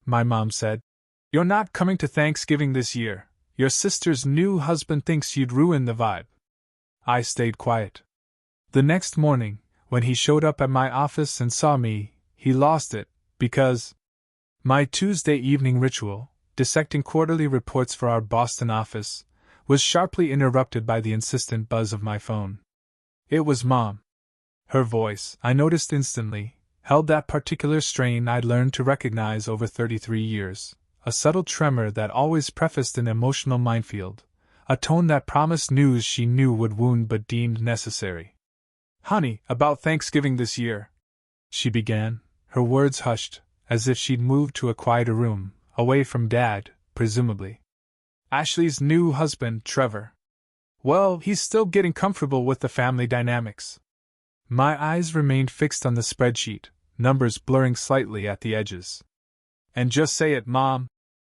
my mom said. You're not coming to Thanksgiving this year. Your sister's new husband thinks you'd ruin the vibe. I stayed quiet. The next morning, when he showed up at my office and saw me, he lost it, because my Tuesday evening ritual, dissecting quarterly reports for our Boston office, was sharply interrupted by the insistent buzz of my phone. It was Mom. Her voice, I noticed instantly, held that particular strain I'd learned to recognize over 33 years, a subtle tremor that always prefaced an emotional minefield, a tone that promised news she knew would wound but deemed necessary. Honey, about Thanksgiving this year, she began, her words hushed, as if she'd moved to a quieter room, away from Dad, presumably. Ashley's new husband, Trevor. Well, he's still getting comfortable with the family dynamics. My eyes remained fixed on the spreadsheet, numbers blurring slightly at the edges. And just say it, Mom,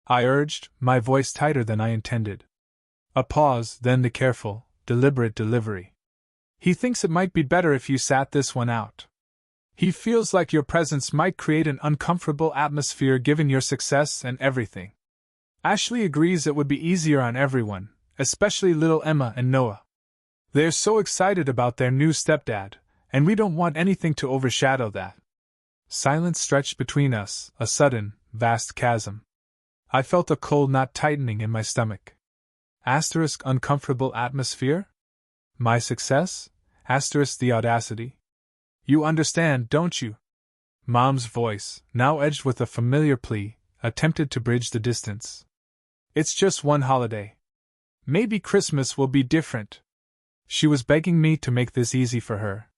I urged, my voice tighter than I intended. A pause, then the careful, deliberate delivery. He thinks it might be better if you sat this one out. He feels like your presence might create an uncomfortable atmosphere given your success and everything. Ashley agrees it would be easier on everyone, especially little Emma and Noah. They're so excited about their new stepdad, and we don't want anything to overshadow that. Silence stretched between us, a sudden, vast chasm. I felt a cold knot tightening in my stomach. Asterisk uncomfortable atmosphere? My success? Asterisk the audacity? You understand, don't you? Mom's voice, now edged with a familiar plea, attempted to bridge the distance. It's just one holiday. Maybe Christmas will be different. She was begging me to make this easy for her.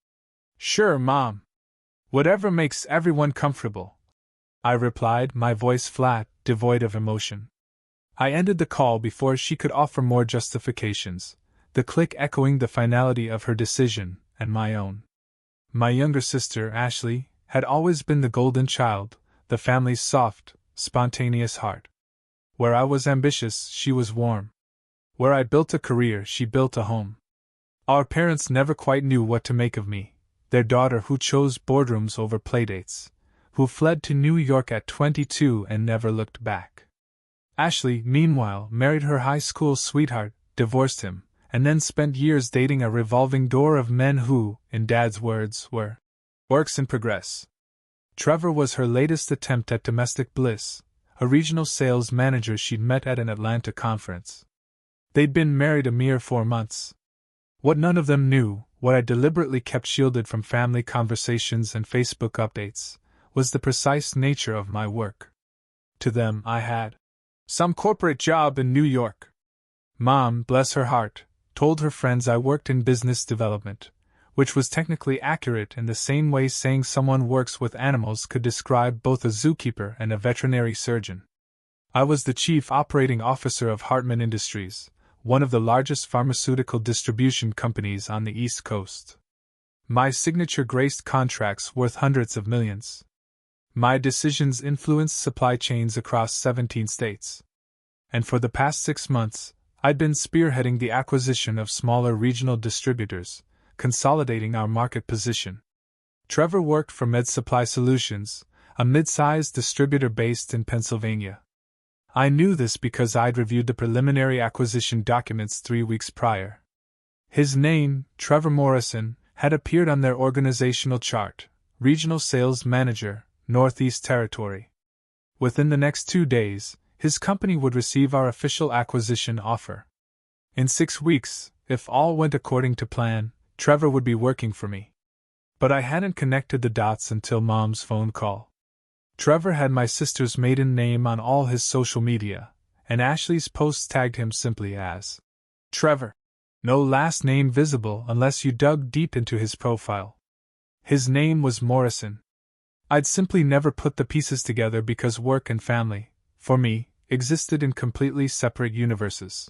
Sure, Mom. Whatever makes everyone comfortable, I replied, my voice flat, devoid of emotion. I ended the call before she could offer more justifications, the click echoing the finality of her decision and my own. My younger sister, Ashley, had always been the golden child, the family's soft, spontaneous heart. Where I was ambitious, she was warm. Where I built a career, she built a home. Our parents never quite knew what to make of me, their daughter who chose boardrooms over playdates, who fled to New York at 22 and never looked back. Ashley, meanwhile, married her high school sweetheart, divorced him, and then spent years dating a revolving door of men who, in Dad's words, were works in progress. Trevor was her latest attempt at domestic bliss, a regional sales manager she'd met at an Atlanta conference. They'd been married a mere 4 months. What none of them knew, what I deliberately kept shielded from family conversations and Facebook updates, was the precise nature of my work. To them, I had some corporate job in New York. Mom, bless her heart, told her friends I worked in business development, which was technically accurate in the same way saying someone works with animals could describe both a zookeeper and a veterinary surgeon. I was the chief operating officer of Hartman Industries, one of the largest pharmaceutical distribution companies on the East Coast. My signature graced contracts worth hundreds of millions. My decisions influenced supply chains across 17 states. And for the past 6 months, I'd been spearheading the acquisition of smaller regional distributors, consolidating our market position. Trevor worked for Med Supply Solutions, a mid-sized distributor based in Pennsylvania. I knew this because I'd reviewed the preliminary acquisition documents 3 weeks prior. His name, Trevor Morrison, had appeared on their organizational chart, Regional Sales Manager, Northeast Territory. Within the next 2 days, his company would receive our official acquisition offer. In 6 weeks, if all went according to plan, Trevor would be working for me. But I hadn't connected the dots until Mom's phone call. Trevor had my sister's maiden name on all his social media, and Ashley's posts tagged him simply as Trevor. No last name visible unless you dug deep into his profile. His name was Morrison. I'd simply never put the pieces together because work and family, for me, existed in completely separate universes.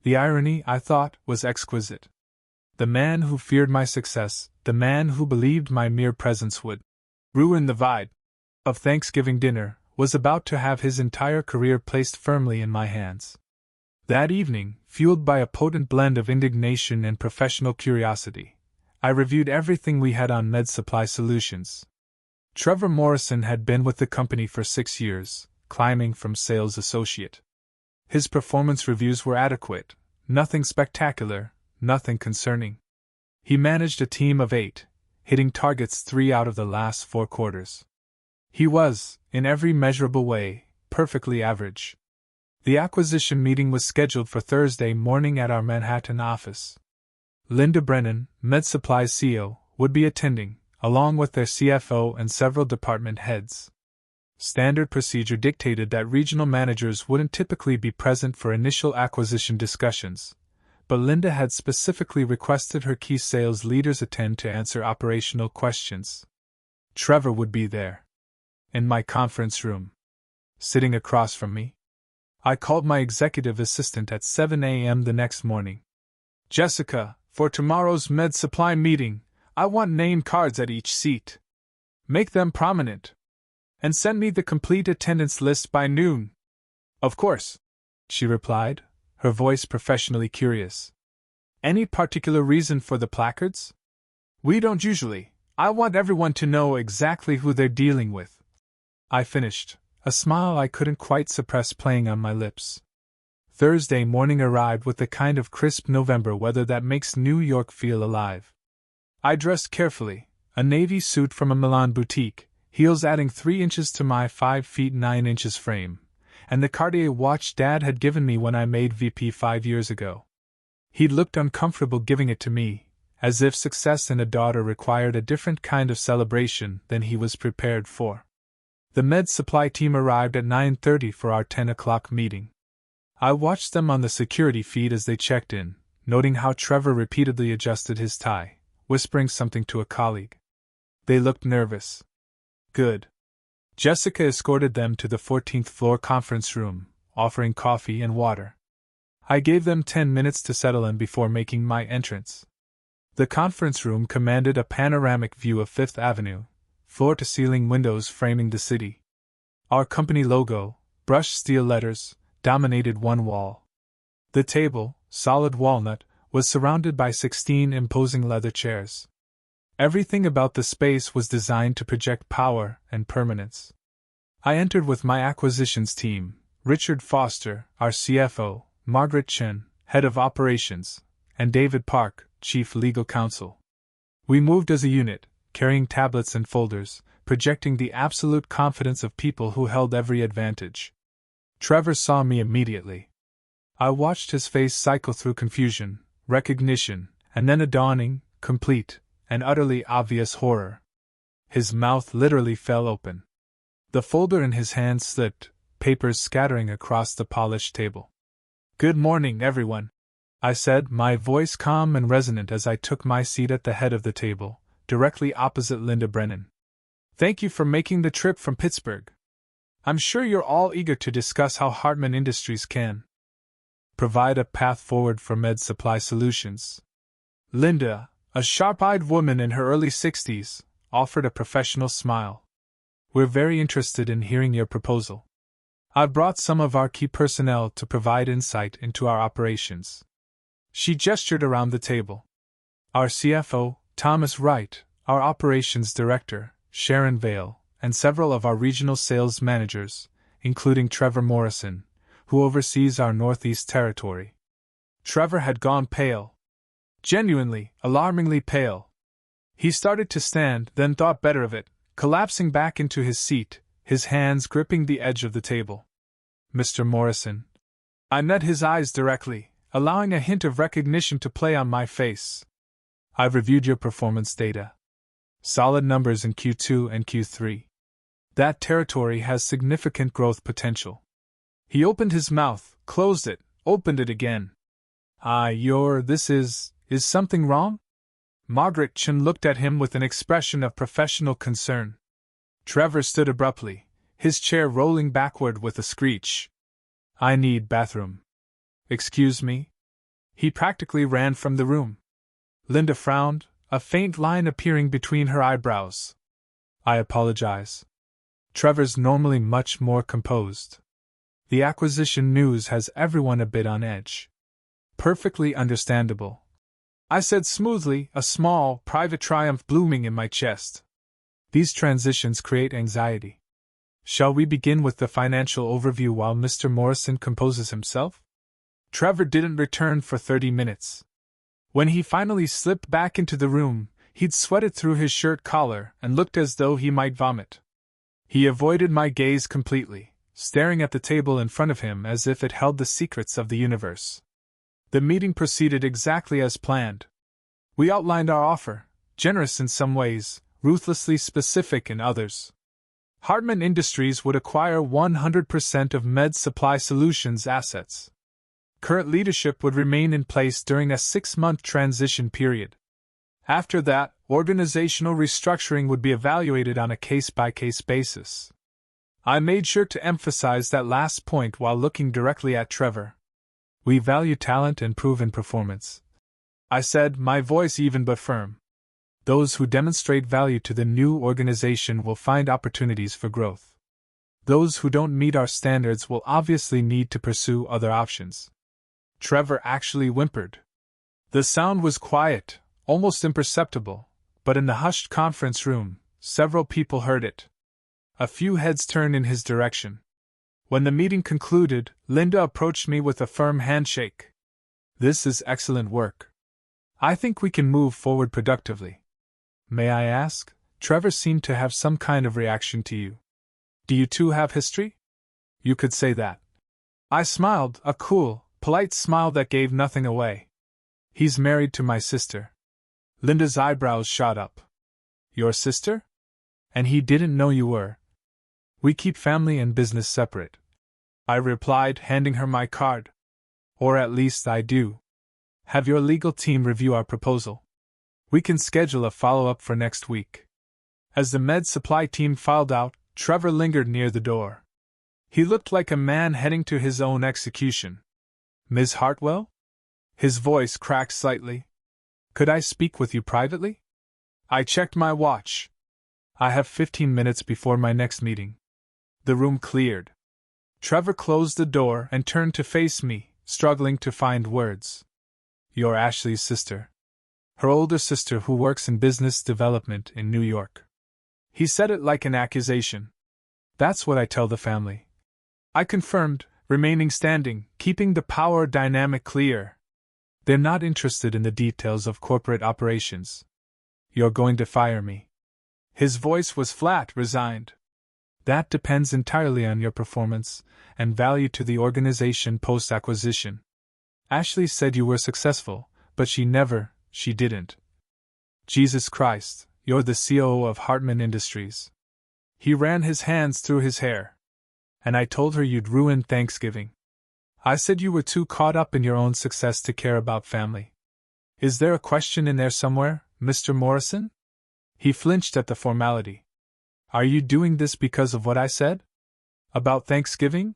The irony, I thought, was exquisite. The man who feared my success, the man who believed my mere presence would ruin the vibe of Thanksgiving dinner, was about to have his entire career placed firmly in my hands. That evening, fueled by a potent blend of indignation and professional curiosity, I reviewed everything we had on Med Supply Solutions. Trevor Morrison had been with the company for 6 years, climbing from sales associate. His performance reviews were adequate, nothing spectacular, nothing concerning. He managed a team of 8, hitting targets 3 out of the last 4 quarters. He was, in every measurable way, perfectly average. The acquisition meeting was scheduled for Thursday morning at our Manhattan office. Linda Brennan, MedSupply's CEO, would be attending, along with their CFO and several department heads. Standard procedure dictated that regional managers wouldn't typically be present for initial acquisition discussions, but Linda had specifically requested her key sales leaders attend to answer operational questions. Trevor would be there. In my conference room. Sitting across from me. I called my executive assistant at 7 a.m. the next morning. Jessica, for tomorrow's MedSupply meeting, I want name cards at each seat. Make them prominent. And send me the complete attendance list by noon. Of course, she replied, her voice professionally curious. Any particular reason for the placards? We don't usually. I want everyone to know exactly who they're dealing with. I finished, a smile I couldn't quite suppress playing on my lips. Thursday morning arrived with the kind of crisp November weather that makes New York feel alive. I dressed carefully, a navy suit from a Milan boutique, heels adding 3 inches to my 5 feet 9 inches frame, and the Cartier watch Dad had given me when I made VP 5 years ago. He'd looked uncomfortable giving it to me, as if success in a daughter required a different kind of celebration than he was prepared for. The MedSupply team arrived at 9:30 for our 10 o'clock meeting. I watched them on the security feed as they checked in, noting how Trevor repeatedly adjusted his tie, whispering something to a colleague. They looked nervous. Good. Jessica escorted them to the 14th floor conference room, offering coffee and water. I gave them 10 minutes to settle in before making my entrance. The conference room commanded a panoramic view of Fifth Avenue, floor-to-ceiling windows framing the city. Our company logo, brushed steel letters, dominated one wall. The table, solid walnut, was surrounded by 16 imposing leather chairs. Everything about the space was designed to project power and permanence. I entered with my acquisitions team, Richard Foster, our CFO, Margaret Chen, head of operations, and David Park, chief legal counsel. We moved as a unit, carrying tablets and folders, projecting the absolute confidence of people who held every advantage. Trevor saw me immediately. I watched his face cycle through confusion, recognition, and then a dawning, complete, and utterly obvious horror. His mouth literally fell open. The folder in his hand slipped, papers scattering across the polished table. "Good morning, everyone," I said, my voice calm and resonant as I took my seat at the head of the table, directly opposite Linda Brennan. "Thank you for making the trip from Pittsburgh. I'm sure you're all eager to discuss how Hartman Industries can provide a path forward for MedSupply Solutions." Linda, a sharp-eyed woman in her early 60s, offered a professional smile. "We're very interested in hearing your proposal. I've brought some of our key personnel to provide insight into our operations." She gestured around the table. Our CFO, Thomas Wright, our operations director, Sharon Vale, and several of our regional sales managers, including Trevor Morrison, who oversees our Northeast Territory. Trevor had gone pale. Genuinely, alarmingly pale. He started to stand, then thought better of it, collapsing back into his seat, his hands gripping the edge of the table. "Mr. Morrison." I met his eyes directly, allowing a hint of recognition to play on my face. "I've reviewed your performance data. Solid numbers in Q2 and Q3. That territory has significant growth potential." He opened his mouth, closed it, opened it again. This is something wrong?" Margaret Chen looked at him with an expression of professional concern. Trevor stood abruptly, his chair rolling backward with a screech. "I need bathroom." "Excuse me?" He practically ran from the room. Linda frowned, a faint line appearing between her eyebrows. "I apologize." Trevor's normally much more composed. "The acquisition news has everyone a bit on edge." "Perfectly understandable," I said smoothly, a small, private triumph blooming in my chest. "These transitions create anxiety." Shall we begin with the financial overview while Mr. Morrison composes himself? Trevor didn't return for 30 minutes. When he finally slipped back into the room, he'd sweated through his shirt collar and looked as though he might vomit. He avoided my gaze completely, staring at the table in front of him as if it held the secrets of the universe. The meeting proceeded exactly as planned. We outlined our offer, generous in some ways, ruthlessly specific in others. Hartman Industries would acquire 100% of Med Supply Solutions assets. Current leadership would remain in place during a 6-month transition period. After that, organizational restructuring would be evaluated on a case-by-case basis. I made sure to emphasize that last point while looking directly at Trevor. We value talent and proven performance, I said, my voice even but firm. Those who demonstrate value to the new organization will find opportunities for growth. Those who don't meet our standards will obviously need to pursue other options. Trevor actually whimpered. The sound was quiet, almost imperceptible, but in the hushed conference room, several people heard it. A few heads turned in his direction. When the meeting concluded, Linda approached me with a firm handshake. This is excellent work. I think we can move forward productively. May I ask? Trevor seemed to have some kind of reaction to you. Do you two have history? You could say that. I smiled, a cool, polite smile that gave nothing away. He's married to my sister. Linda's eyebrows shot up. Your sister? And he didn't know you were. We keep family and business separate, I replied, handing her my card. Or at least I do. Have your legal team review our proposal. We can schedule a follow-up for next week. As the Med Supply team filed out, Trevor lingered near the door. He looked like a man heading to his own execution. Ms. Hartwell? His voice cracked slightly. Could I speak with you privately? I checked my watch. I have 15 minutes before my next meeting. The room cleared. Trevor closed the door and turned to face me, struggling to find words. You're Ashley's sister. Her older sister who works in business development in New York. He said it like an accusation. That's what I tell the family. I confirmed, remaining standing, keeping the power dynamic clear. They're not interested in the details of corporate operations. You're going to fire me. His voice was flat, resigned. That depends entirely on your performance and value to the organization post-acquisition. Ashley said you were successful, but she didn't. Jesus Christ, you're the COO of Hartman Industries. He ran his hands through his hair. And I told her you'd ruin Thanksgiving. I said you were too caught up in your own success to care about family. Is there a question in there somewhere, Mr. Morrison? He flinched at the formality. Are you doing this because of what I said? About Thanksgiving?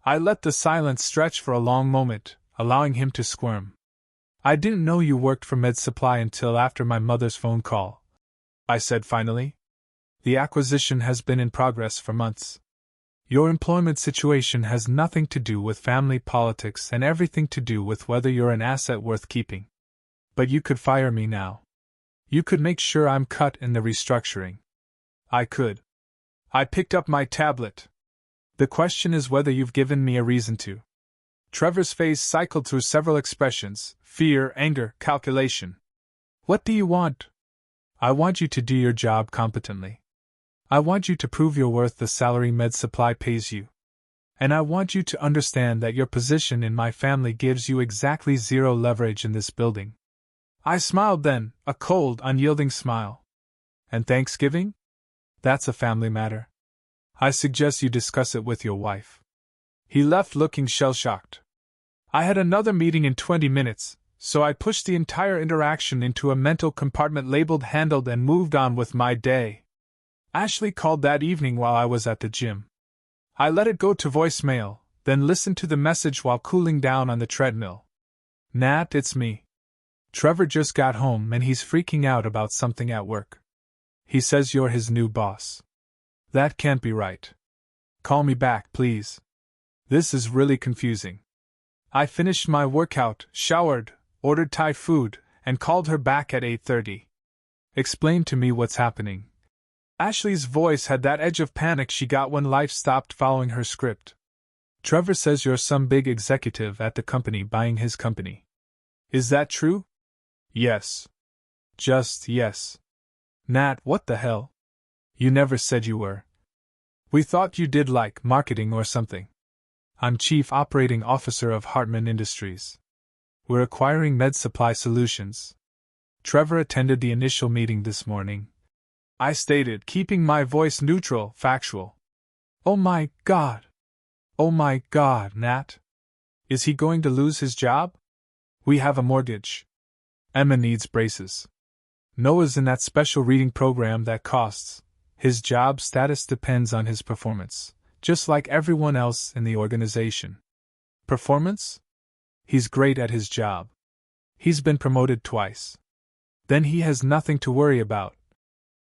I let the silence stretch for a long moment, allowing him to squirm. I didn't know you worked for Med Supply until after my mother's phone call, I said finally. The acquisition has been in progress for months. Your employment situation has nothing to do with family politics and everything to do with whether you're an asset worth keeping. But you could fire me now. You could make sure I'm cut in the restructuring. I could. I picked up my tablet. The question is whether you've given me a reason to. Trevor's face cycled through several expressions: fear, anger, calculation. What do you want? I want you to do your job competently. I want you to prove your worth the salary Med Supply pays you. And I want you to understand that your position in my family gives you exactly zero leverage in this building. I smiled then, a cold, unyielding smile. And Thanksgiving? That's a family matter. I suggest you discuss it with your wife. He left looking shell-shocked. I had another meeting in 20 minutes, so I pushed the entire interaction into a mental compartment labeled handled and moved on with my day. Ashley called that evening while I was at the gym. I let it go to voicemail, then listened to the message while cooling down on the treadmill. Nat, it's me. Trevor just got home and he's freaking out about something at work. He says you're his new boss. That can't be right. Call me back, please. This is really confusing. I finished my workout, showered, ordered Thai food, and called her back at 8:30. Explain to me what's happening. Ashley's voice had that edge of panic she got when life stopped following her script. Trevor says you're some big executive at the company buying his company. Is that true? Yes. Just yes. Nat, what the hell? You never said you were. We thought you did like marketing or something. I'm Chief Operating Officer of Hartman Industries. We're acquiring Med Supply Solutions. Trevor attended the initial meeting this morning. I stated, keeping my voice neutral, factual. Oh my God! Oh my God, Nat! Is he going to lose his job? We have a mortgage. Emma needs braces. Noah's in that special reading program that costs. His job status depends on his performance, just like everyone else in the organization. Performance? He's great at his job. He's been promoted twice. Then he has nothing to worry about.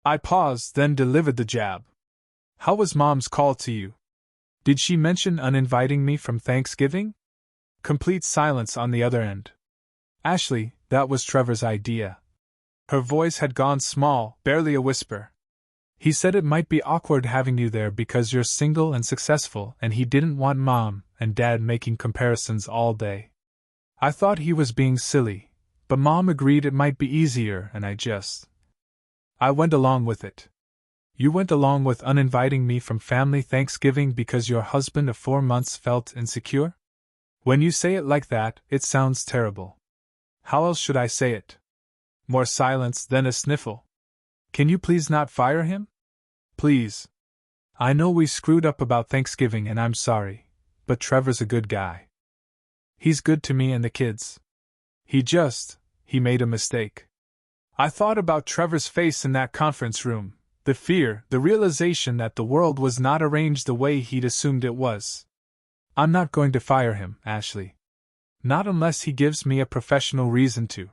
I paused, then delivered the jab. How was Mom's call to you? Did she mention uninviting me from Thanksgiving? Complete silence on the other end. Ashley, that was Trevor's idea. Her voice had gone small, barely a whisper. He said it might be awkward having you there because you're single and successful, and he didn't want Mom and Dad making comparisons all day. I thought he was being silly, but Mom agreed it might be easier, and I went along with it. You went along with uninviting me from family Thanksgiving because your husband of 4 months felt insecure? When you say it like that, it sounds terrible. How else should I say it? More silence, then a sniffle. Can you please not fire him? Please. I know we screwed up about Thanksgiving and I'm sorry, but Trevor's a good guy. He's good to me and the kids. He made a mistake. I thought about Trevor's face in that conference room, the fear, the realization that the world was not arranged the way he'd assumed it was. I'm not going to fire him, Ashley. Not unless he gives me a professional reason to.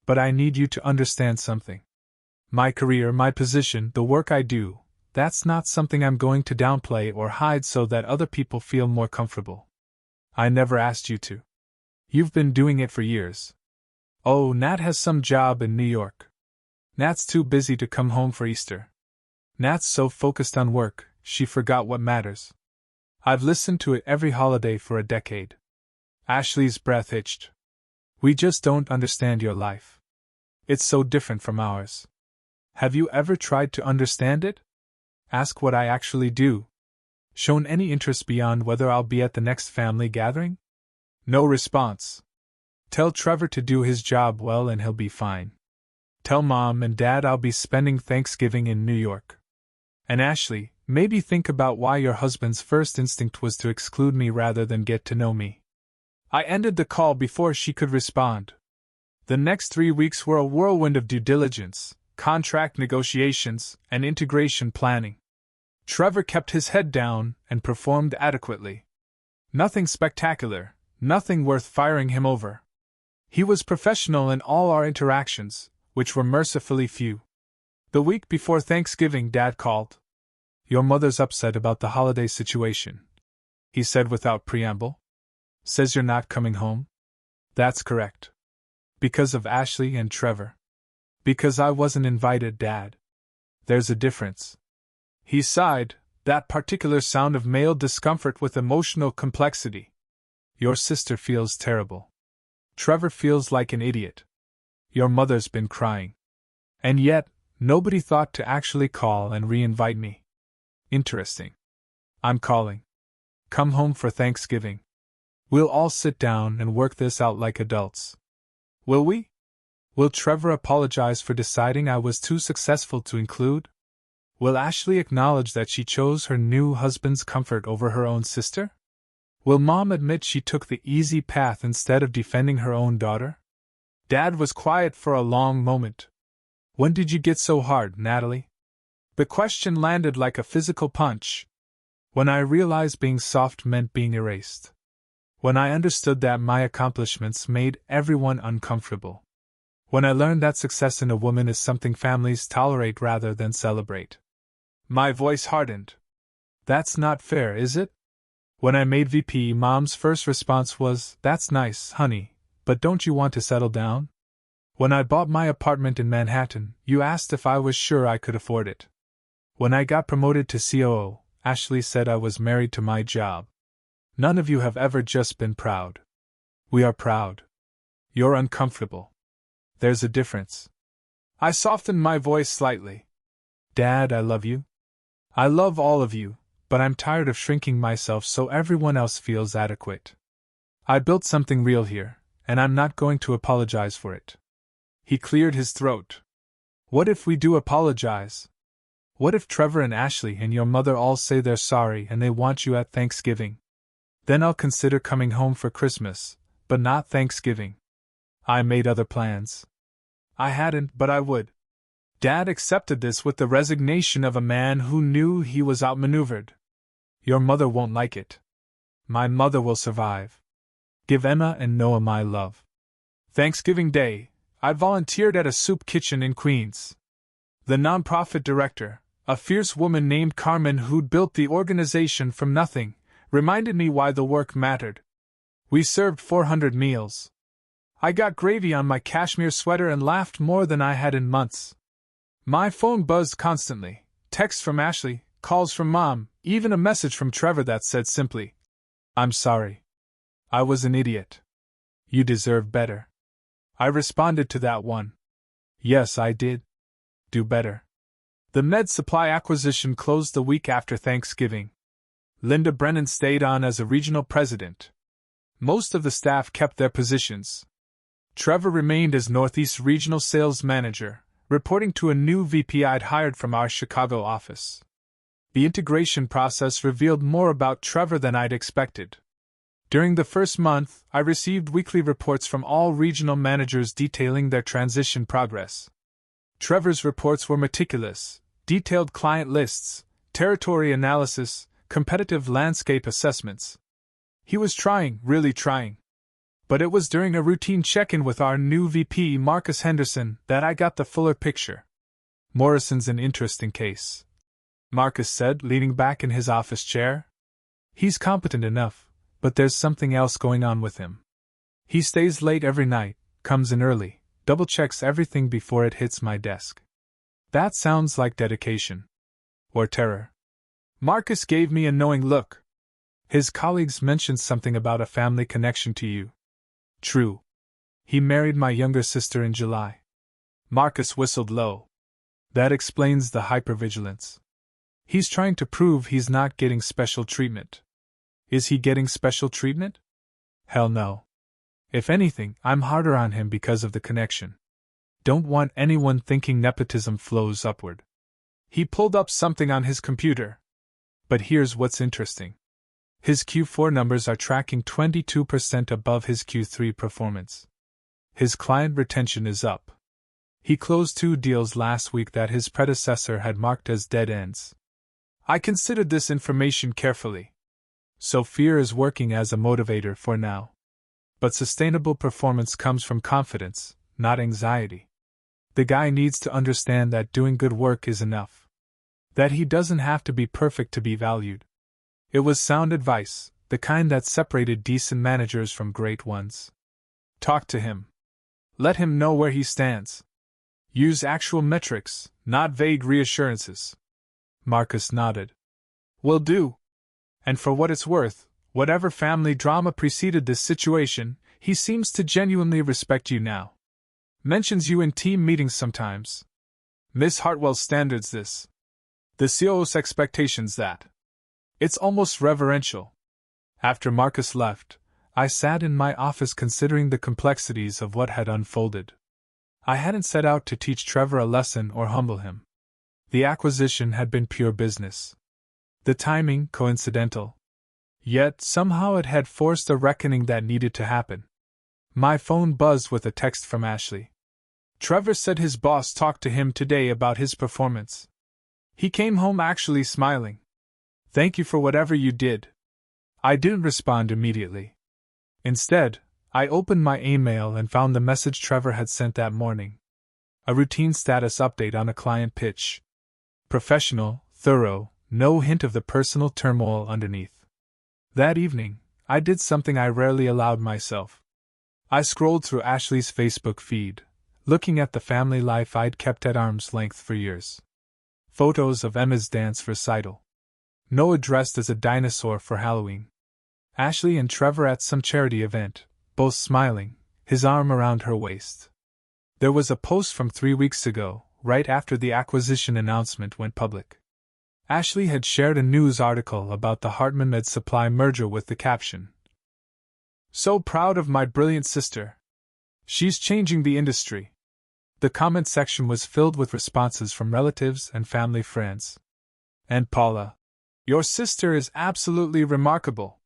But I need you to understand something. My career, my position, the work I do, that's not something I'm going to downplay or hide so that other people feel more comfortable. I never asked you to. You've been doing it for years. Oh, Nat has some job in New York. Nat's too busy to come home for Easter. Nat's so focused on work, she forgot what matters. I've listened to it every holiday for a decade. Ashley's breath hitched. We just don't understand your life. It's so different from ours. Have you ever tried to understand it? Ask what I actually do. Shown any interest beyond whether I'll be at the next family gathering? No response. Tell Trevor to do his job well and he'll be fine. Tell Mom and Dad I'll be spending Thanksgiving in New York. And Ashley, maybe think about why your husband's first instinct was to exclude me rather than get to know me. I ended the call before she could respond. The next 3 weeks were a whirlwind of due diligence, contract negotiations, and integration planning. Trevor kept his head down and performed adequately. Nothing spectacular, nothing worth firing him over. He was professional in all our interactions, which were mercifully few. The week before Thanksgiving, Dad called. Your mother's upset about the holiday situation, he said without preamble. Says you're not coming home? That's correct. Because of Ashley and Trevor. Because I wasn't invited, Dad. There's a difference. He sighed, that particular sound of male discomfort with emotional complexity. Your sister feels terrible. Trevor feels like an idiot. Your mother's been crying. And yet, nobody thought to actually call and re-invite me. Interesting. I'm calling. Come home for Thanksgiving. We'll all sit down and work this out like adults. Will we? Will Trevor apologize for deciding I was too successful to include? Will Ashley acknowledge that she chose her new husband's comfort over her own sister? Will Mom admit she took the easy path instead of defending her own daughter? Dad was quiet for a long moment. When did you get so hard, Natalie? The question landed like a physical punch. When I realized being soft meant being erased. When I understood that my accomplishments made everyone uncomfortable. When I learned that success in a woman is something families tolerate rather than celebrate. My voice hardened. That's not fair, is it? When I made VP, Mom's first response was, "That's nice, honey, but don't you want to settle down?" When I bought my apartment in Manhattan, you asked if I was sure I could afford it. When I got promoted to COO, Ashley said I was married to my job. None of you have ever just been proud. We are proud. You're uncomfortable. There's a difference. I softened my voice slightly. Dad, I love you. I love all of you, but I'm tired of shrinking myself so everyone else feels adequate. I built something real here, and I'm not going to apologize for it. He cleared his throat. What if we do apologize? What if Trevor and Ashley and your mother all say they're sorry and they want you at Thanksgiving? Then I'll consider coming home for Christmas, but not Thanksgiving. I made other plans. I hadn't, but I would. Dad accepted this with the resignation of a man who knew he was outmaneuvered. Your mother won't like it. My mother will survive. Give Emma and Noah my love. Thanksgiving Day, I volunteered at a soup kitchen in Queens. The nonprofit director, a fierce woman named Carmen who'd built the organization from nothing, reminded me why the work mattered. We served 400 meals. I got gravy on my cashmere sweater and laughed more than I had in months. My phone buzzed constantly, texts from Ashley, calls from Mom, even a message from Trevor that said simply, "I'm sorry. I was an idiot. You deserve better." I responded to that one. Yes, I did. Do better. The Med Supply acquisition closed the week after Thanksgiving. Linda Brennan stayed on as a regional president. Most of the staff kept their positions. Trevor remained as Northeast Regional Sales Manager, reporting to a new VP I'd hired from our Chicago office. The integration process revealed more about Trevor than I'd expected. During the first month, I received weekly reports from all regional managers detailing their transition progress. Trevor's reports were meticulous, detailed client lists, territory analysis, competitive landscape assessments. He was trying, really trying. But it was during a routine check-in with our new VP, Marcus Henderson, that I got the fuller picture. Morrison's an interesting case, Marcus said, leaning back in his office chair. He's competent enough, but there's something else going on with him. He stays late every night, comes in early, double-checks everything before it hits my desk. That sounds like dedication. Or terror. Marcus gave me a knowing look. His colleagues mentioned something about a family connection to you. True. He married my younger sister in July. Marcus whistled low. That explains the hypervigilance. He's trying to prove he's not getting special treatment. Is he getting special treatment? Hell no. If anything, I'm harder on him because of the connection. Don't want anyone thinking nepotism flows upward. He pulled up something on his computer. But here's what's interesting. His Q4 numbers are tracking 22% above his Q3 performance. His client retention is up. He closed 2 deals last week that his predecessor had marked as dead ends. I considered this information carefully. So fear is working as a motivator for now. But sustainable performance comes from confidence, not anxiety. The guy needs to understand that doing good work is enough. That he doesn't have to be perfect to be valued. It was sound advice, the kind that separated decent managers from great ones. Talk to him. Let him know where he stands. Use actual metrics, not vague reassurances. Marcus nodded. Will do. And for what it's worth, whatever family drama preceded this situation, he seems to genuinely respect you now. Mentions you in team meetings sometimes. Miss Hartwell's standards this. The COO's expectations that. It's almost reverential. After Marcus left, I sat in my office considering the complexities of what had unfolded. I hadn't set out to teach Trevor a lesson or humble him. The acquisition had been pure business. The timing coincidental. Yet somehow it had forced a reckoning that needed to happen. My phone buzzed with a text from Ashley. Trevor said his boss talked to him today about his performance. He came home actually smiling. Thank you for whatever you did. I didn't respond immediately. Instead, I opened my email and found the message Trevor had sent that morning. A routine status update on a client pitch. Professional, thorough, no hint of the personal turmoil underneath. That evening, I did something I rarely allowed myself. I scrolled through Ashley's Facebook feed, looking at the family life I'd kept at arm's length for years. Photos of Emma's dance recital. Noah dressed as a dinosaur for Halloween. Ashley and Trevor at some charity event, both smiling, his arm around her waist. There was a post from 3 weeks ago, right after the acquisition announcement went public. Ashley had shared a news article about the Hartman Med Supply merger with the caption, "So proud of my brilliant sister. She's changing the industry." The comment section was filled with responses from relatives and family friends. "And Paula, your sister is absolutely remarkable."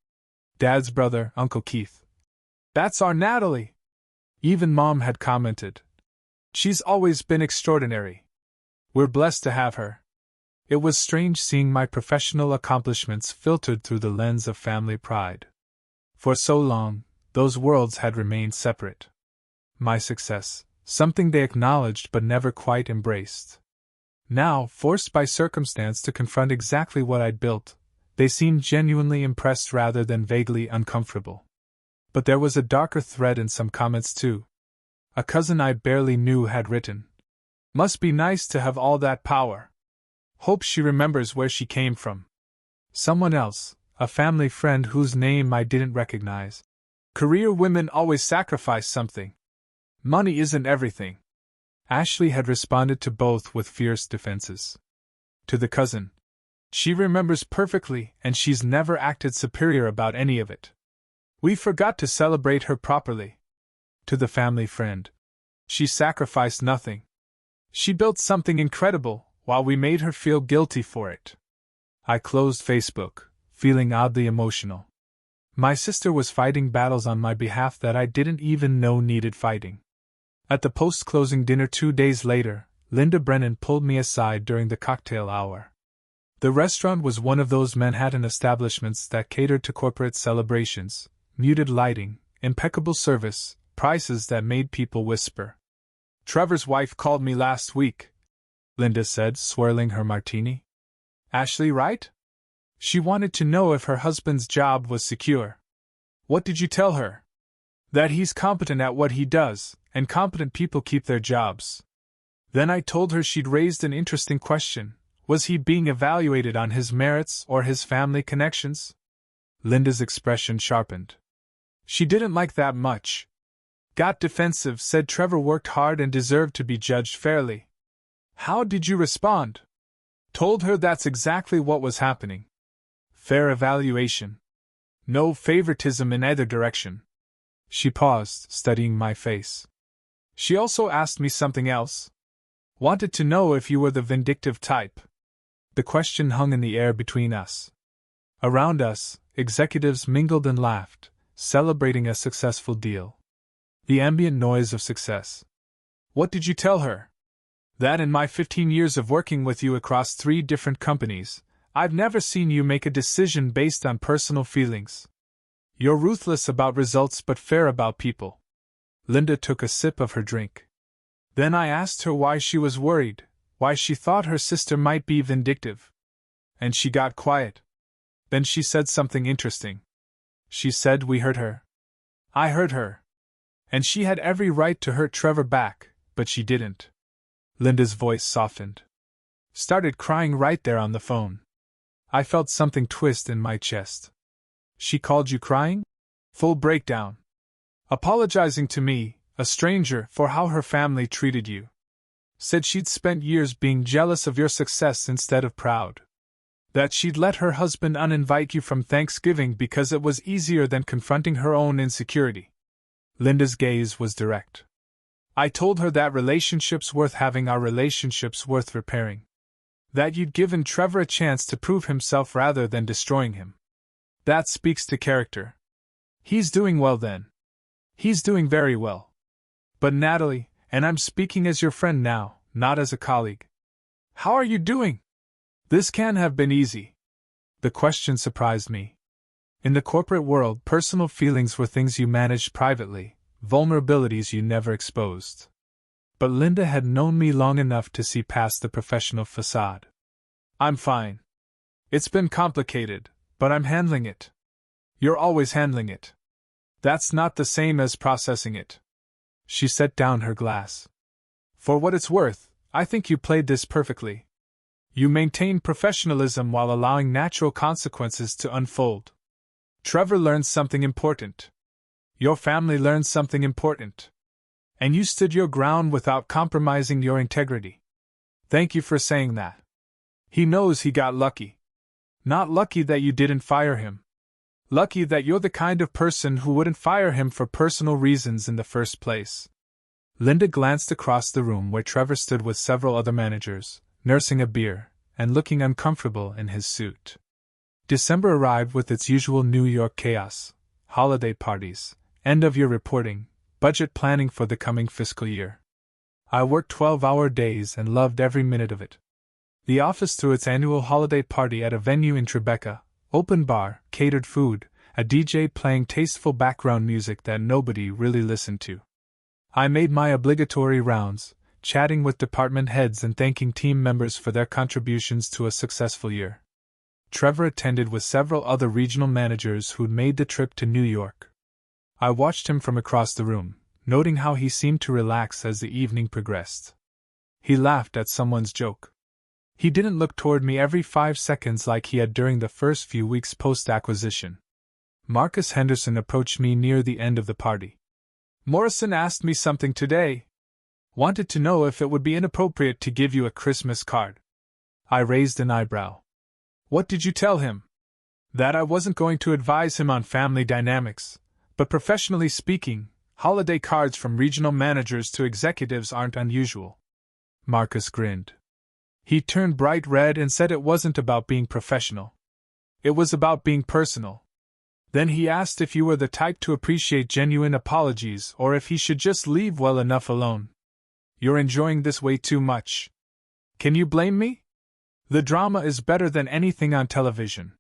Dad's brother, Uncle Keith, "That's our Natalie." Even Mom had commented, "She's always been extraordinary. We're blessed to have her." It was strange seeing my professional accomplishments filtered through the lens of family pride. For so long, those worlds had remained separate. My success, something they acknowledged but never quite embraced. Now, forced by circumstance to confront exactly what I'd built, they seemed genuinely impressed rather than vaguely uncomfortable. But there was a darker thread in some comments too. A cousin I barely knew had written, "Must be nice to have all that power. Hope she remembers where she came from." Someone else, a family friend whose name I didn't recognize, "Career women always sacrifice something. Money isn't everything." Ashley had responded to both with fierce defenses. To the cousin, "She remembers perfectly and she's never acted superior about any of it. We forgot to celebrate her properly." To the family friend, "She sacrificed nothing. She built something incredible, while we made her feel guilty for it." I closed Facebook, feeling oddly emotional. My sister was fighting battles on my behalf that I didn't even know needed fighting. At the post-closing dinner 2 days later, Linda Brennan pulled me aside during the cocktail hour. The restaurant was one of those Manhattan establishments that catered to corporate celebrations, muted lighting, impeccable service, prices that made people whisper. "Trevor's wife called me last week," Linda said, swirling her martini. "Ashley, right? She wanted to know if her husband's job was secure." "What did you tell her?" "That he's competent at what he does, and competent people keep their jobs." Then I told her she'd raised an interesting question. Was he being evaluated on his merits or his family connections? Linda's expression sharpened. She didn't like that much. Got defensive, said Trevor worked hard and deserved to be judged fairly. How did you respond? Told her that's exactly what was happening. Fair evaluation. No favoritism in either direction. She paused, studying my face. She also asked me something else. Wanted to know if you were the vindictive type. The question hung in the air between us. Around us, executives mingled and laughed, celebrating a successful deal. The ambient noise of success. What did you tell her? That in my 15 years of working with you across 3 different companies, I've never seen you make a decision based on personal feelings. You're ruthless about results but fair about people. Linda took a sip of her drink. Then I asked her why she was worried, why she thought her sister might be vindictive. And she got quiet. Then she said something interesting. She said we hurt her. I hurt her. And she had every right to hurt Trevor back, but she didn't. Linda's voice softened. Started crying right there on the phone. I felt something twist in my chest. She called you crying? Full breakdown. Apologizing to me, a stranger, for how her family treated you. Said she'd spent years being jealous of your success instead of proud. That she'd let her husband uninvite you from Thanksgiving because it was easier than confronting her own insecurity. Linda's gaze was direct. I told her that relationships worth having are relationships worth repairing. That you'd given Trevor a chance to prove himself rather than destroying him. That speaks to character. He's doing well then. He's doing very well. But Natalie, and I'm speaking as your friend now, not as a colleague. How are you doing? This can't have been easy. The question surprised me. In the corporate world, personal feelings were things you managed privately, vulnerabilities you never exposed. But Linda had known me long enough to see past the professional facade. I'm fine. It's been complicated, but I'm handling it. You're always handling it. That's not the same as processing it. She set down her glass. For what it's worth, I think you played this perfectly. You maintain professionalism while allowing natural consequences to unfold. Trevor learns something important. Your family learns something important. And you stood your ground without compromising your integrity. Thank you for saying that. He knows he got lucky. Not lucky that you didn't fire him. Lucky that you're the kind of person who wouldn't fire him for personal reasons in the first place. Linda glanced across the room where Trevor stood with several other managers, nursing a beer, and looking uncomfortable in his suit. December arrived with its usual New York chaos, holiday parties, end-of-year reporting, budget planning for the coming fiscal year. I worked 12-hour days and loved every minute of it. The office threw its annual holiday party at a venue in Tribeca, open bar, catered food, a DJ playing tasteful background music that nobody really listened to. I made my obligatory rounds, chatting with department heads and thanking team members for their contributions to a successful year. Trevor attended with several other regional managers who'd made the trip to New York. I watched him from across the room, noting how he seemed to relax as the evening progressed. He laughed at someone's joke. He didn't look toward me every 5 seconds like he had during the first few weeks post-acquisition. Marcus Henderson approached me near the end of the party. Morrison asked me something today. Wanted to know if it would be inappropriate to give you a Christmas card. I raised an eyebrow. What did you tell him? That I wasn't going to advise him on family dynamics, but professionally speaking, holiday cards from regional managers to executives aren't unusual. Marcus grinned. He turned bright red and said it wasn't about being professional. It was about being personal. Then he asked if you were the type to appreciate genuine apologies or if he should just leave well enough alone. You're enjoying this way too much. Can you blame me? The drama is better than anything on television.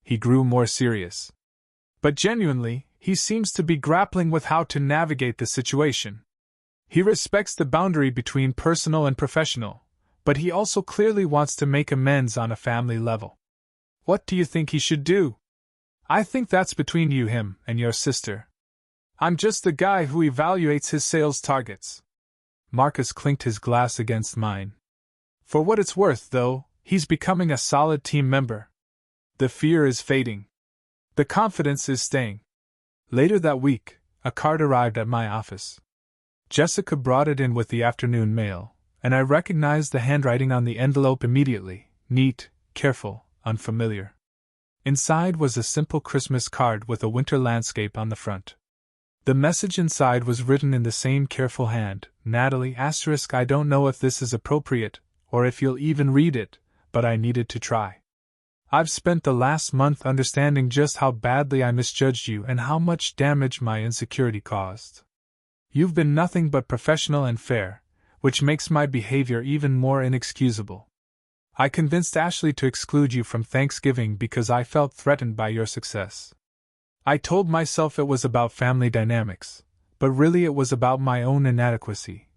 He grew more serious. But genuinely, he seems to be grappling with how to navigate the situation. He respects the boundary between personal and professional, but he also clearly wants to make amends on a family level. What do you think he should do? I think that's between you, him, and your sister. I'm just the guy who evaluates his sales targets. Marcus clinked his glass against mine. For what it's worth, though, he's becoming a solid team member. The fear is fading. The confidence is staying. Later that week, a card arrived at my office. Jessica brought it in with the afternoon mail, and I recognized the handwriting on the envelope immediately, neat, careful, unfamiliar. Inside was a simple Christmas card with a winter landscape on the front. The message inside was written in the same careful hand, Natalie *, I don't know if this is appropriate, or if you'll even read it, but I needed to try. I've spent the last month understanding just how badly I misjudged you and how much damage my insecurity caused. You've been nothing but professional and fair, which makes my behavior even more inexcusable. I convinced Ashley to exclude you from Thanksgiving because I felt threatened by your success. I told myself it was about family dynamics, but really it was about my own inadequacy.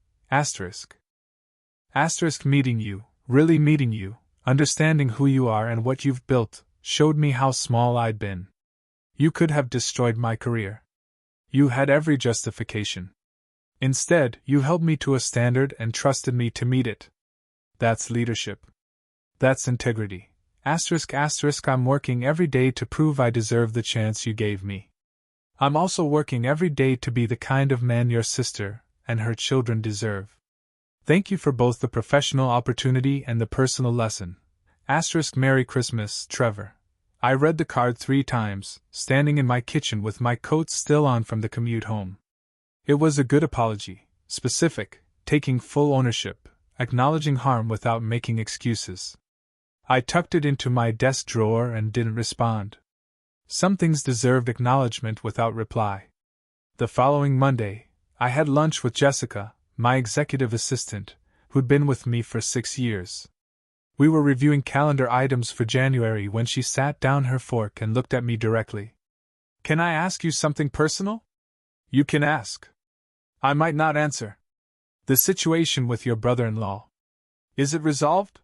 Meeting you, really meeting you, understanding who you are and what you've built, showed me how small I'd been. You could have destroyed my career. You had every justification. Instead, you held me to a standard and trusted me to meet it. That's leadership. That's integrity. I'm working every day to prove I deserve the chance you gave me. I'm also working every day to be the kind of man your sister and her children deserve. Thank you for both the professional opportunity and the personal lesson. Merry Christmas, Trevor. I read the card 3 times, standing in my kitchen with my coat still on from the commute home. It was a good apology, specific, taking full ownership, acknowledging harm without making excuses. I tucked it into my desk drawer and didn't respond. Some things deserved acknowledgement without reply. The following Monday, I had lunch with Jessica, my executive assistant, who'd been with me for 6 years. We were reviewing calendar items for January when she sat down her fork and looked at me directly. Can I ask you something personal? You can ask. I might not answer. The situation with your brother-in-law. Is it resolved?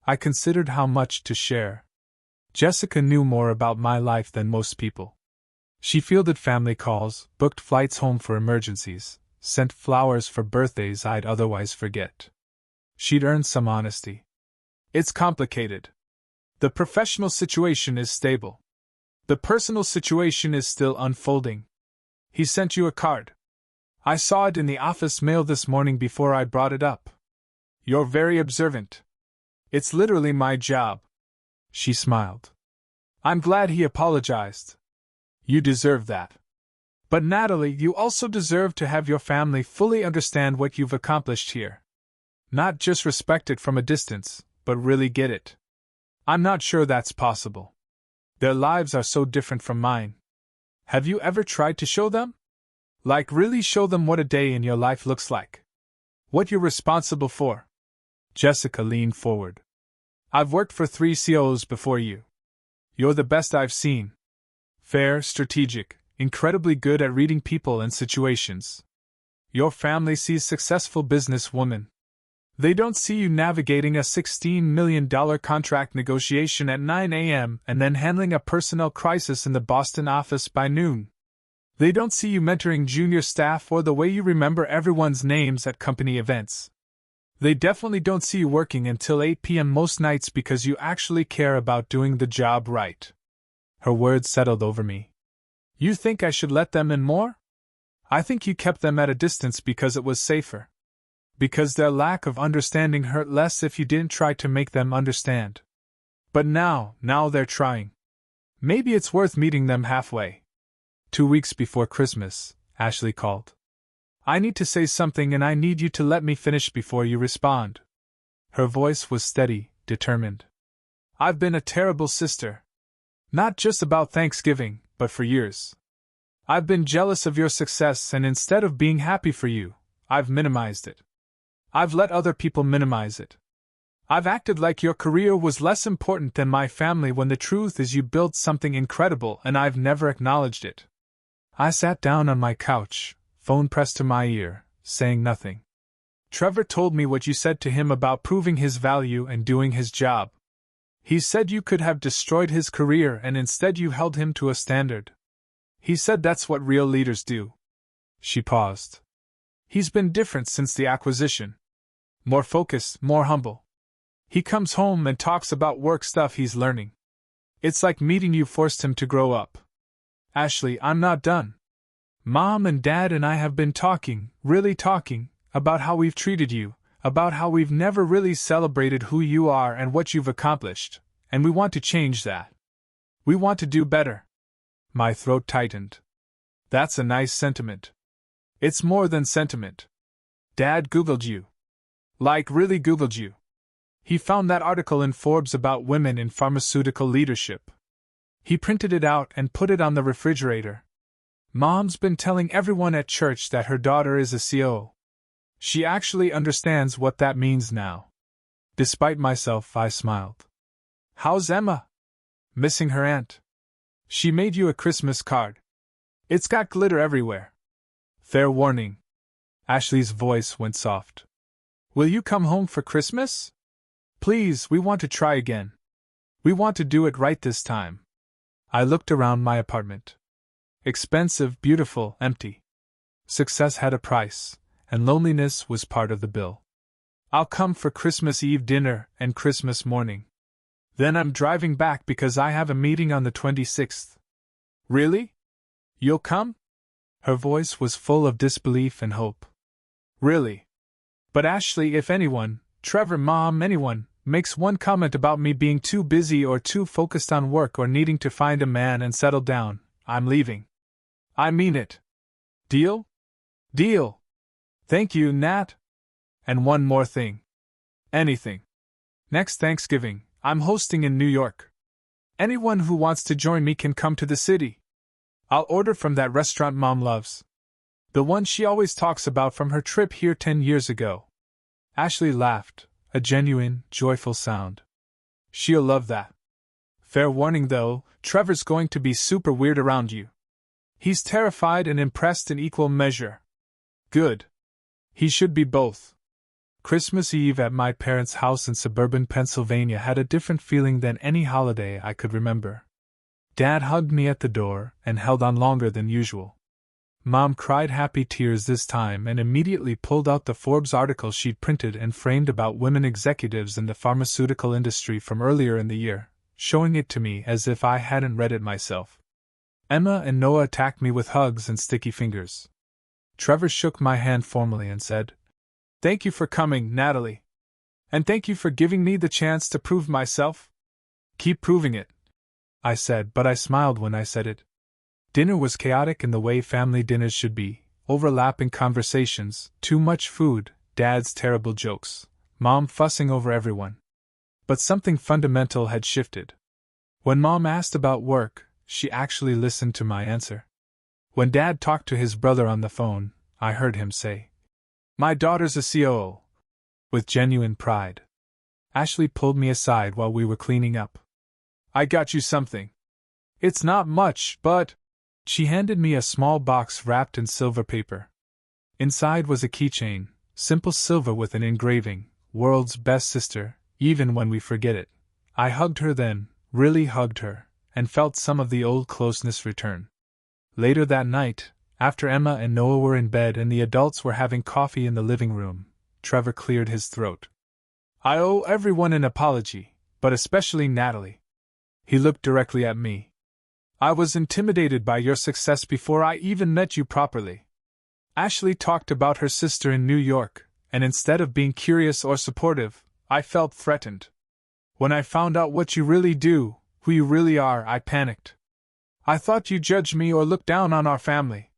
I considered how much to share. Jessica knew more about my life than most people. She fielded family calls, booked flights home for emergencies, sent flowers for birthdays I'd otherwise forget. She'd earned some honesty. It's complicated. The professional situation is stable. The personal situation is still unfolding. He sent you a card. I saw it in the office mail this morning before I brought it up. You're very observant. It's literally my job. She smiled. I'm glad he apologized. You deserve that. But Natalie, you also deserve to have your family fully understand what you've accomplished here. Not just respect it from a distance, but really get it. I'm not sure that's possible. Their lives are so different from mine. Have you ever tried to show them? Like really show them what a day in your life looks like? What you're responsible for? Jessica leaned forward. I've worked for 3 COOs before you. You're the best I've seen. Fair, strategic, incredibly good at reading people and situations. Your family sees successful businesswoman. They don't see you navigating a $16 million contract negotiation at 9 a.m. and then handling a personnel crisis in the Boston office by noon. They don't see you mentoring junior staff or the way you remember everyone's names at company events. They definitely don't see you working until 8 p.m. most nights because you actually care about doing the job right. Her words settled over me. You think I should let them in more? I think you kept them at a distance because it was safer. Because their lack of understanding hurt less if you didn't try to make them understand. But now they're trying. Maybe it's worth meeting them halfway. 2 weeks before Christmas, Ashley called. I need to say something and I need you to let me finish before you respond. Her voice was steady, determined. I've been a terrible sister. Not just about Thanksgiving, but for years. I've been jealous of your success and instead of being happy for you, I've minimized it. I've let other people minimize it. I've acted like your career was less important than my family when the truth is you built something incredible and I've never acknowledged it. I sat down on my couch, phone pressed to my ear, saying nothing. Trevor told me what you said to him about proving his value and doing his job. He said you could have destroyed his career and instead you held him to a standard. He said that's what real leaders do. She paused. He's been different since the acquisition. More focused, more humble. He comes home and talks about work stuff he's learning. It's like meeting you forced him to grow up. Ashley, I'm not done. Mom and Dad and I have been talking, really talking, about how we've treated you, about how we've never really celebrated who you are and what you've accomplished, and we want to change that. We want to do better. My throat tightened. That's a nice sentiment. It's more than sentiment. Dad Googled you. Like really Googled you. He found that article in Forbes about women in pharmaceutical leadership. He printed it out and put it on the refrigerator. Mom's been telling everyone at church that her daughter is a COO. She actually understands what that means now. Despite myself, I smiled. How's Emma? Missing her aunt. She made you a Christmas card. It's got glitter everywhere. Fair warning. Ashley's voice went soft. Will you come home for Christmas? Please, we want to try again. We want to do it right this time. I looked around my apartment. Expensive, beautiful, empty. Success had a price, and loneliness was part of the bill. I'll come for Christmas Eve dinner and Christmas morning. Then I'm driving back because I have a meeting on the 26th. Really? You'll come? Her voice was full of disbelief and hope. Really? But Ashley, if anyone, Trevor, Mom, anyone, makes one comment about me being too busy or too focused on work or needing to find a man and settle down, I'm leaving. I mean it. Deal? Deal. Thank you, Nat. And one more thing. Anything. Next Thanksgiving, I'm hosting in New York. Anyone who wants to join me can come to the city. I'll order from that restaurant Mom loves. The one she always talks about from her trip here 10 years ago. Ashley laughed, a genuine, joyful sound. She'll love that. Fair warning though, Trevor's going to be super weird around you. He's terrified and impressed in equal measure. Good. He should be both. Christmas Eve at my parents' house in suburban Pennsylvania had a different feeling than any holiday I could remember. Dad hugged me at the door and held on longer than usual. Mom cried happy tears this time and immediately pulled out the Forbes article she'd printed and framed about women executives in the pharmaceutical industry from earlier in the year, showing it to me as if I hadn't read it myself. Emma and Noah attacked me with hugs and sticky fingers. Trevor shook my hand formally and said, "Thank you for coming, Natalie. And thank you for giving me the chance to prove myself." "Keep proving it," I said, but I smiled when I said it. Dinner was chaotic in the way family dinners should be, overlapping conversations, too much food, Dad's terrible jokes, Mom fussing over everyone. But something fundamental had shifted. When Mom asked about work, she actually listened to my answer. When Dad talked to his brother on the phone, I heard him say, "My daughter's a COO," with genuine pride. Ashley pulled me aside while we were cleaning up. "I got you something. It's not much, but—" She handed me a small box wrapped in silver paper. Inside was a keychain, simple silver with an engraving, "World's best sister, even when we forget it." I hugged her then, really hugged her, and felt some of the old closeness return. Later that night, after Emma and Noah were in bed and the adults were having coffee in the living room, Trevor cleared his throat. "I owe everyone an apology, but especially Natalie." He looked directly at me. "I was intimidated by your success before I even met you properly. Ashley talked about her sister in New York, and instead of being curious or supportive, I felt threatened. When I found out what you really do, who you really are, I panicked. I thought you judged me or looked down on our family.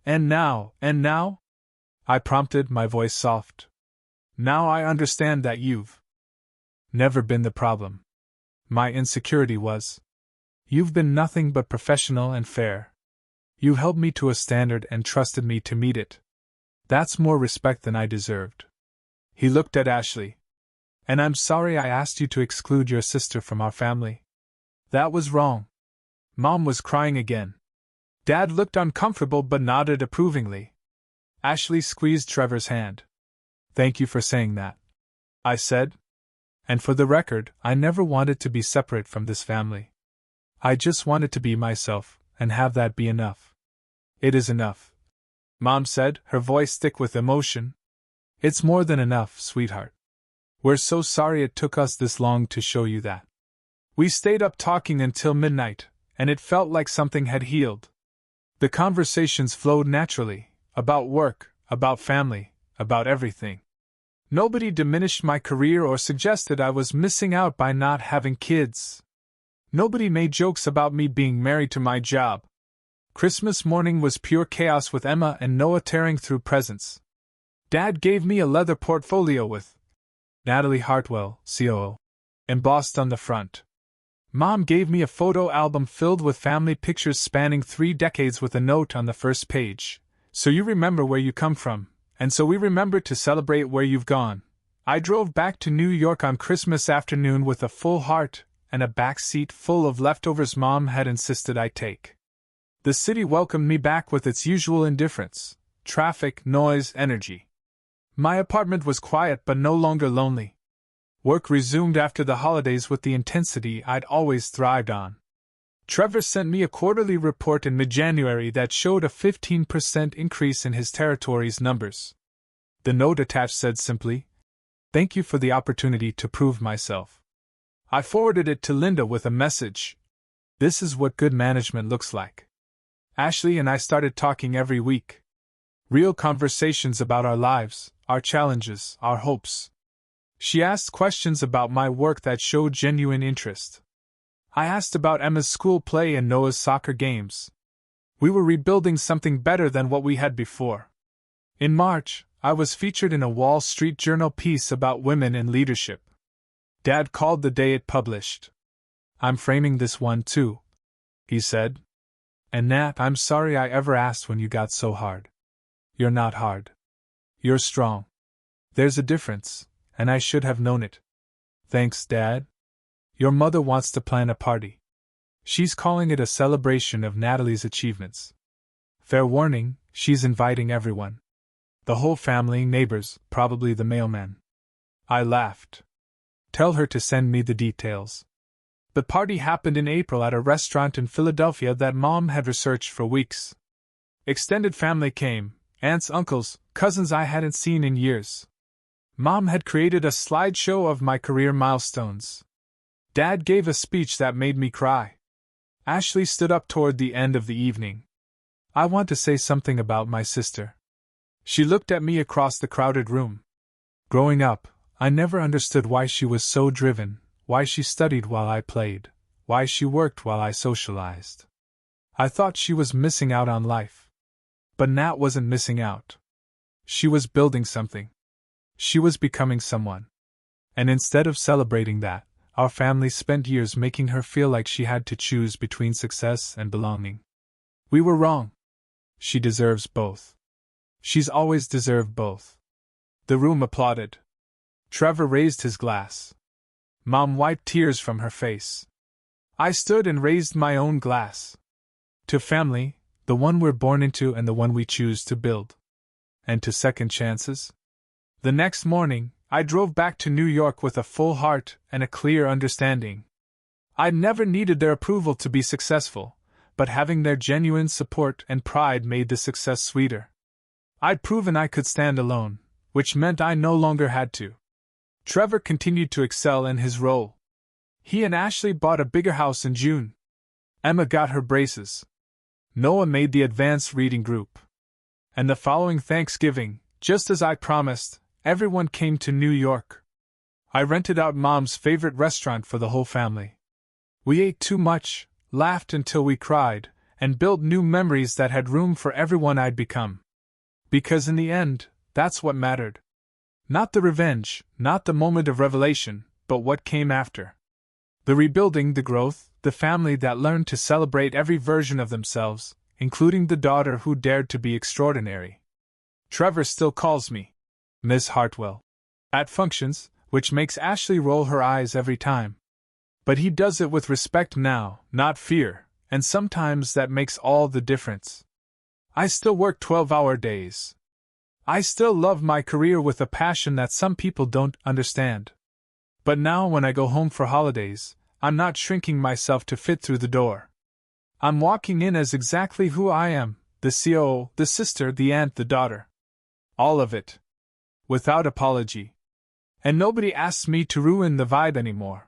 And now? I prompted, my voice soft. Now I understand that you've never been the problem. My insecurity was. You've been nothing but professional and fair. You held me to a standard and trusted me to meet it. That's more respect than I deserved." He looked at Ashley. "And I'm sorry I asked you to exclude your sister from our family. That was wrong." Mom was crying again. Dad looked uncomfortable but nodded approvingly. Ashley squeezed Trevor's hand. "Thank you for saying that," I said. "And for the record, I never wanted to be separate from this family. I just wanted to be myself, and have that be enough." "It is enough," Mom said, her voice thick with emotion. "It's more than enough, sweetheart. We're so sorry it took us this long to show you that." We stayed up talking until midnight, and it felt like something had healed. The conversations flowed naturally, about work, about family, about everything. Nobody diminished my career or suggested I was missing out by not having kids. Nobody made jokes about me being married to my job. Christmas morning was pure chaos with Emma and Noah tearing through presents. Dad gave me a leather portfolio with Natalie Hartwell, COO, embossed on the front. Mom gave me a photo album filled with family pictures spanning 3 decades with a note on the first page. "So you remember where you come from, and so we remember to celebrate where you've gone." I drove back to New York on Christmas afternoon with a full heart and a back seat full of leftovers Mom had insisted I take. The city welcomed me back with its usual indifference: traffic, noise, energy. My apartment was quiet but no longer lonely. Work resumed after the holidays with the intensity I'd always thrived on. Trevor sent me a quarterly report in mid-January that showed a 15% increase in his territory's numbers. The note attached said simply, "Thank you for the opportunity to prove myself." I forwarded it to Linda with a message. "This is what good management looks like." Ashley and I started talking every week. Real conversations about our lives, our challenges, our hopes. She asked questions about my work that showed genuine interest. I asked about Emma's school play and Noah's soccer games. We were rebuilding something better than what we had before. In March, I was featured in a Wall Street Journal piece about women in leadership. Dad called the day it published. "I'm framing this one too," he said. "And Nat, I'm sorry I ever asked when you got so hard. You're not hard. You're strong. There's a difference, and I should have known it. Thanks, Dad. Your mother wants to plan a party. She's calling it a celebration of Natalie's achievements. Fair warning, she's inviting everyone. The whole family, neighbors, probably the mailman." I laughed. "Tell her to send me the details." The party happened in April at a restaurant in Philadelphia that Mom had researched for weeks. Extended family came, aunts, uncles, cousins I hadn't seen in years. Mom had created a slideshow of my career milestones. Dad gave a speech that made me cry. Ashley stood up toward the end of the evening. I want to say something about my sister. She looked at me across the crowded room. Growing up, I never understood why she was so driven, why she studied while I played, why she worked while I socialized. I thought she was missing out on life. But Nat wasn't missing out. She was building something. She was becoming someone. And instead of celebrating that, our family spent years making her feel like she had to choose between success and belonging. We were wrong. She deserves both. She's always deserved both. The room applauded. Trevor raised his glass. Mom wiped tears from her face. I stood and raised my own glass. To family, the one we're born into and the one we choose to build. And to second chances. The next morning, I drove back to New York with a full heart and a clear understanding. I'd never needed their approval to be successful, but having their genuine support and pride made the success sweeter. I'd proven I could stand alone, which meant I no longer had to. Trevor continued to excel in his role. He and Ashley bought a bigger house in June. Emma got her braces. Noah made the advanced reading group. And the following Thanksgiving, just as I promised, everyone came to New York. I rented out Mom's favorite restaurant for the whole family. We ate too much, laughed until we cried, and built new memories that had room for everyone I'd become. Because in the end, that's what mattered. Not the revenge, not the moment of revelation, but what came after. The rebuilding, the growth, the family that learned to celebrate every version of themselves, including the daughter who dared to be extraordinary. Trevor still calls me Miss Hartwell at functions, which makes Ashley roll her eyes every time. But he does it with respect now, not fear, and sometimes that makes all the difference. I still work 12-hour days. I still love my career with a passion that some people don't understand. But now when I go home for holidays, I'm not shrinking myself to fit through the door. I'm walking in as exactly who I am, the COO, the sister, the aunt, the daughter. All of it. Without apology. And nobody asks me to ruin the vibe anymore.